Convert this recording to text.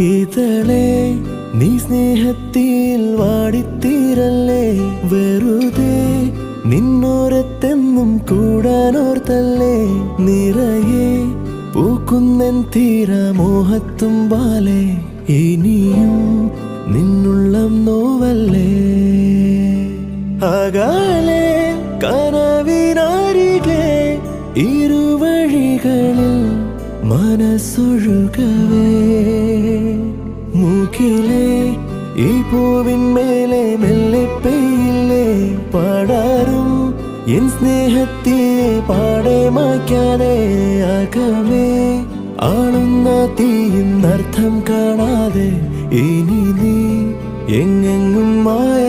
ഇതളെ നീ സ്നേഹത്തിൽ വാടിത്തീരല്ലേ, വെറുതെ നിന്നോരത്തെന്നും കൂടാനോർത്തല്ലേ. നിറയെ പൂക്കുന്നൻ തീരമോഹത്തുമ്പാലെ, ഇനിയും നിന്നുള്ളം നോവല്ലേ. അകാലെ കനവിനരികെ ഇരുവഴികളിൽ മനസ്സൊഴുകവേ, മൂക്കിലെ ഈ പൂവിന്മേലെ മെല്ലെ പെയ്യില്ലേ പാടാറും എൻ സ്നേഹത്തെ പാടെ മായ്ക്കാതെ. അകമേ ആളുന്ന തീയിന്നർത്ഥം കാണാതെ, ഇനി നീ എങ്ങെങ്ങും മായ